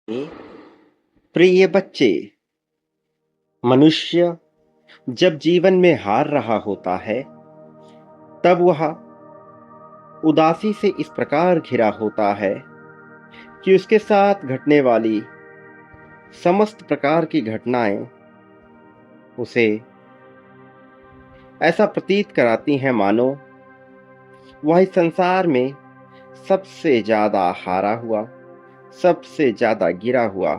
प्रिय बच्चे, मनुष्य जब जीवन में हार रहा होता है, तब वह उदासी से इस प्रकार घिरा होता है कि उसके साथ घटने वाली समस्त प्रकार की घटनाएं उसे ऐसा प्रतीत कराती हैं मानो वह इस संसार में सबसे ज्यादा हारा हुआ, सबसे ज्यादा गिरा हुआ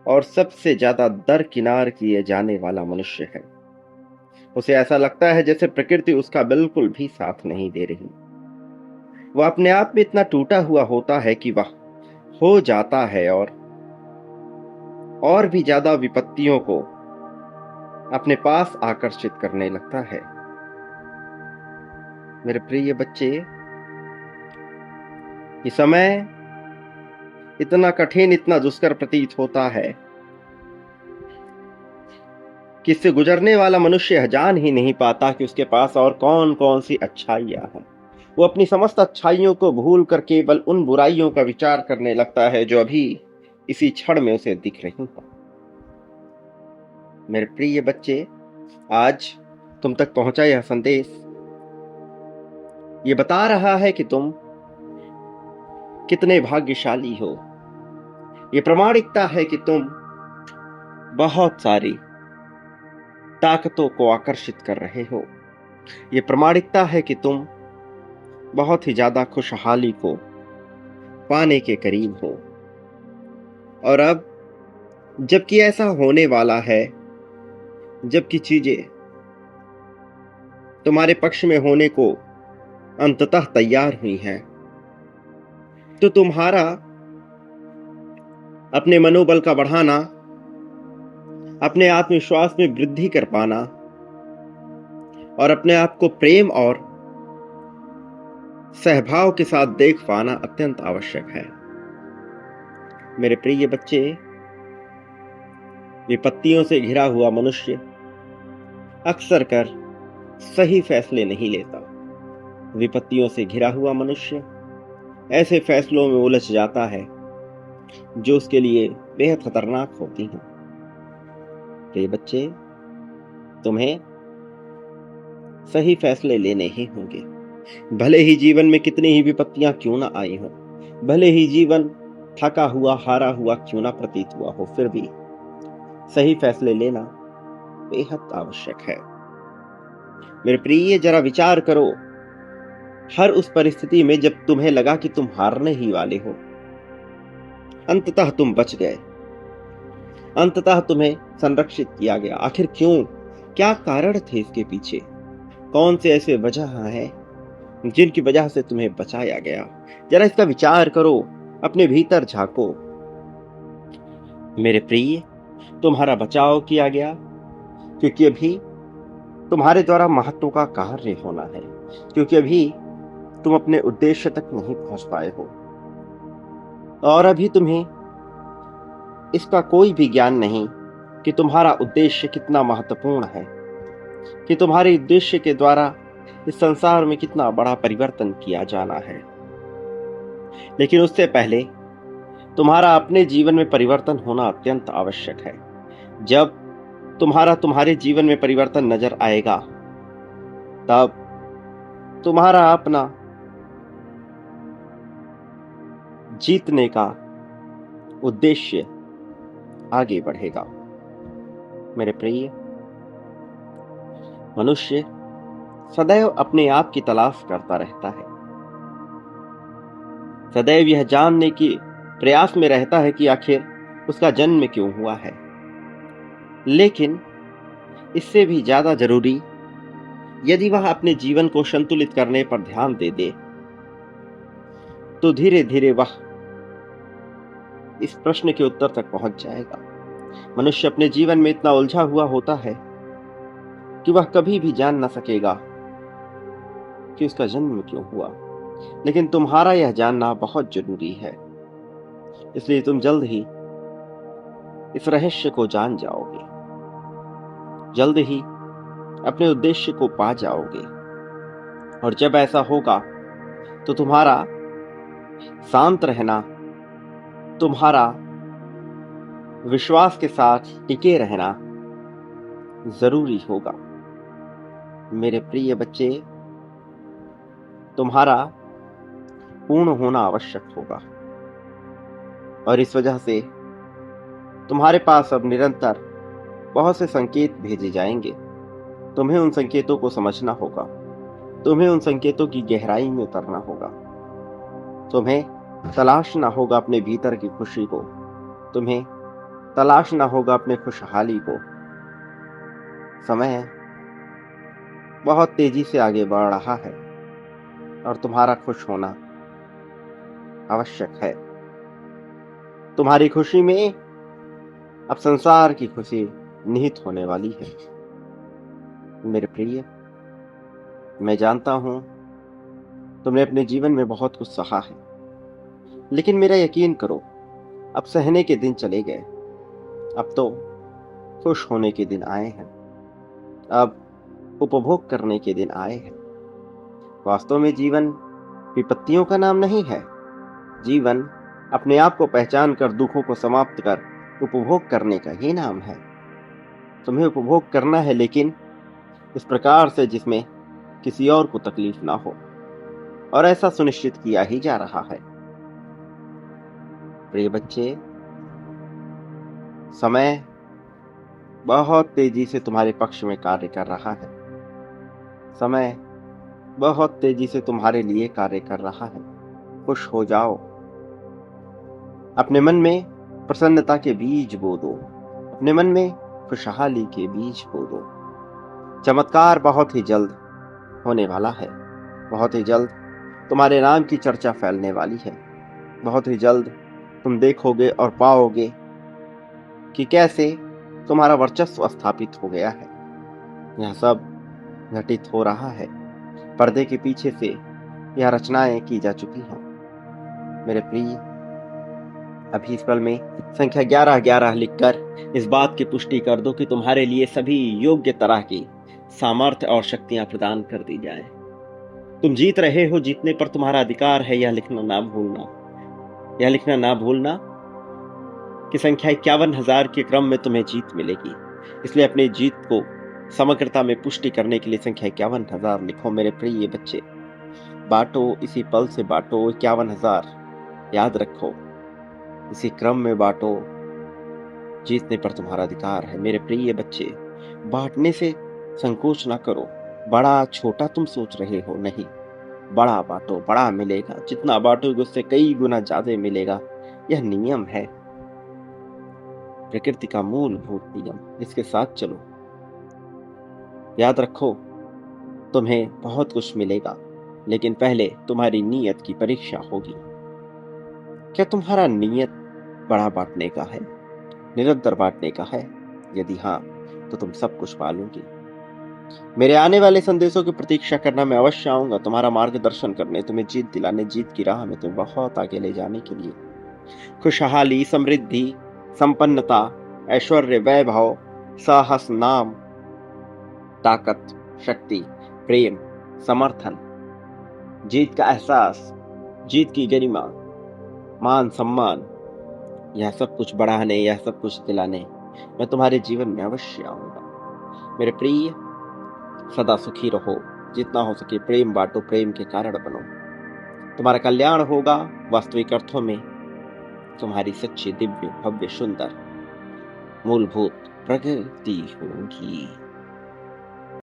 और सबसे ज्यादा दरकिनार किए जाने वाला मनुष्य है। उसे ऐसा लगता है जैसे प्रकृति उसका बिल्कुल भी साथ नहीं दे रही। वह अपने आप में इतना टूटा हुआ होता है कि वह हो जाता है और भी ज्यादा विपत्तियों को अपने पास आकर्षित करने लगता है। मेरे प्रिय बच्चे, ये समय इतना कठिन, इतना दुष्कर प्रतीत होता है कि इससे गुजरने वाला मनुष्य जान ही नहीं पाता कि उसके पास और कौन कौन सी अच्छाइयां हैं। वो अपनी समस्त अच्छाइयों को भूल कर केवल उन बुराइयों का विचार करने लगता है जो अभी इसी क्षण में उसे दिख रही हैं। मेरे प्रिय बच्चे, आज तुम तक पहुंचा यह संदेश ये बता रहा है कि तुम कितने भाग्यशाली हो। ये प्रमाणिकता है कि तुम बहुत सारी ताकतों को आकर्षित कर रहे हो। ये प्रमाणिकता है कि तुम बहुत ही ज्यादा खुशहाली को पाने के करीब हो। और अब जबकि ऐसा होने वाला है, जबकि चीजें तुम्हारे पक्ष में होने को अंततः तैयार हुई हैं, तो तुम्हारा अपने मनोबल का बढ़ाना, अपने आत्मविश्वास में वृद्धि कर पाना और अपने आप को प्रेम और सहभाव के साथ देख पाना अत्यंत आवश्यक है। मेरे प्रिय बच्चे, विपत्तियों से घिरा हुआ मनुष्य अक्सर कर सही फैसले नहीं लेता। विपत्तियों से घिरा हुआ मनुष्य ऐसे फैसलों में उलझ जाता है जो उसके लिए बेहद खतरनाक होती हैं। प्रिय बच्चे, तुम्हें सही फैसले लेने ही होंगे। भले ही जीवन में कितनी ही विपत्तियां क्यों ना आई हो, भले ही जीवन थका हुआ, हारा हुआ क्यों ना प्रतीत हुआ हो, फिर भी सही फैसले लेना बेहद आवश्यक है। मेरे प्रिय, जरा विचार करो, हर उस परिस्थिति में जब तुम्हें लगा कि तुम हारने ही वाले हो, अंततः तुम बच गए, अंततः तुम्हें संरक्षित किया गया। आखिर क्यों? क्या कारण थे इसके पीछे? कौन से ऐसे वजह हैं जिनकी वजह से तुम्हें बचाया गया? जरा इसका विचार करो, अपने भीतर झांको। मेरे प्रिय, तुम्हारा बचाव किया गया क्योंकि अभी तुम्हारे द्वारा महत्व का कार्य होना है, क्योंकि अभी तुम अपने उद्देश्य तक नहीं पहुंच पाए हो और अभी तुम्हें इसका कोई भी ज्ञान नहीं कि तुम्हारा उद्देश्य कितना महत्वपूर्ण है, कि तुम्हारे उद्देश्य के द्वारा इस संसार में कितना बड़ा परिवर्तन किया जाना है। लेकिन उससे पहले तुम्हारा अपने जीवन में परिवर्तन होना अत्यंत आवश्यक है। जब तुम्हारे जीवन में परिवर्तन नजर आएगा, तब तुम्हारा अपना जीतने का उद्देश्य आगे बढ़ेगा। मेरे प्रिय, मनुष्य सदैव अपने आप की तलाश करता रहता है, सदैव यह जानने की प्रयास में रहता है कि आखिर उसका जन्म क्यों हुआ है। लेकिन इससे भी ज्यादा जरूरी, यदि वह अपने जीवन को संतुलित करने पर ध्यान दे तो धीरे धीरे वह इस प्रश्न के उत्तर तक पहुंच जाएगा। मनुष्य अपने जीवन में इतना उलझा हुआ होता है कि वह कभी भी जान न सकेगा कि उसका जन्म क्यों हुआ। लेकिन तुम्हारा यह जानना बहुत जरूरी है, इसलिए तुम जल्द ही इस रहस्य को जान जाओगे, जल्द ही अपने उद्देश्य को पा जाओगे। और जब ऐसा होगा तो तुम्हारा शांत रहना, तुम्हारा विश्वास के साथ टिके रहना जरूरी होगा। मेरे प्रिय बच्चे, तुम्हारा पूर्ण होना आवश्यक होगा और इस वजह से तुम्हारे पास अब निरंतर बहुत से संकेत भेजे जाएंगे। तुम्हें उन संकेतों को समझना होगा। तुम्हें उन संकेतों की गहराई में उतरना होगा। तुम्हें तलाशना होगा अपने भीतर की खुशी को। तुम्हें तलाशना होगा अपने खुशहाली को। समय बहुत तेजी से आगे बढ़ रहा है और तुम्हारा खुश होना आवश्यक है। तुम्हारी खुशी में अब संसार की खुशी निहित होने वाली है। मेरे प्रिय, मैं जानता हूं तुमने अपने जीवन में बहुत कुछ सहा है, लेकिन मेरा यकीन करो, अब सहने के दिन चले गए। अब तो खुश होने के दिन आए हैं। अब उपभोग करने के दिन आए हैं। वास्तव में जीवन विपत्तियों का नाम नहीं है। जीवन अपने आप को पहचान कर, दुखों को समाप्त कर उपभोग करने का ही नाम है। तुम्हें उपभोग करना है, लेकिन इस प्रकार से जिसमें किसी और को तकलीफ ना हो, और ऐसा सुनिश्चित किया ही जा रहा है। प्रिय बच्चे, समय बहुत तेजी से तुम्हारे पक्ष में कार्य कर रहा है। समय बहुत तेजी से तुम्हारे लिए कार्य कर रहा है। खुश हो जाओ। अपने मन में प्रसन्नता के बीज बो दो। अपने मन में खुशहाली के बीज बो दो। चमत्कार बहुत ही जल्द होने वाला है। बहुत ही जल्द तुम्हारे नाम की चर्चा फैलने वाली है। बहुत ही जल्द तुम देखोगे और पाओगे कि कैसे तुम्हारा वर्चस्व स्थापित हो गया है। यह सब घटित हो रहा है। पर्दे के पीछे से यह रचनाएं की जा चुकी हैं। मेरे प्रिय, अभी इस पल में संख्या 1111 लिखकर इस बात की पुष्टि कर दो कि तुम्हारे लिए सभी योग्य तरह की सामर्थ्य और शक्तियां प्रदान कर दी जाएं। तुम जीत रहे हो। जीतने पर तुम्हारा अधिकार है। यह लिखना ना भूलना। यह लिखना ना भूलना कि संख्या 51,000 के क्रम में तुम्हें जीत मिलेगी। इसलिए अपनी जीत को समग्रता में पुष्टि करने के लिए संख्या 51,000 लिखो। मेरे प्रिय बच्चे, बांटो, इसी पल से बांटो 51,000। याद रखो, इसी क्रम में बांटो। जीतने पर तुम्हारा अधिकार है। मेरे प्रिय बच्चे, बांटने से संकोच ना करो। बड़ा छोटा तुम सोच रहे हो, नहीं। बड़ा बांटो, बड़ा मिलेगा। जितना बांटोगे उससे कई गुना ज्यादा मिलेगा। यह नियम है, प्रकृति का मूलभूत नियम। इसके साथ चलो। याद रखो, तुम्हें बहुत कुछ मिलेगा, लेकिन पहले तुम्हारी नीयत की परीक्षा होगी। क्या तुम्हारा नियत बड़ा बांटने का है, निरंतर बांटने का है? यदि हाँ, तो तुम सब कुछ पालोगे। मेरे आने वाले संदेशों की प्रतीक्षा करना। मैं अवश्य आऊंगा तुम्हारा मार्गदर्शन करने, तुम्हें जीत दिलाने, जीत की राह में तुम्हें बहुत आगे ले जाने के लिए। खुशहाली, समृद्धि, संपन्नता, ऐश्वर्य, वैभव, साहस, नाम, ताकत, शक्ति, प्रेम, समर्थन, जीत का एहसास, जीत की गरिमा, मान सम्मान, यह सब कुछ बढ़ाने, यह सब कुछ दिलाने मैं तुम्हारे जीवन में अवश्य आऊंगा। मेरे प्रिय, सदा सुखी रहो। जितना हो सके प्रेम बांटो, प्रेम के कारण बनो। तुम्हारा कल्याण होगा। वास्तविक अर्थों में तुम्हारी सच्ची, दिव्य, भव्य, सुंदर, मूलभूत प्रगति होगी।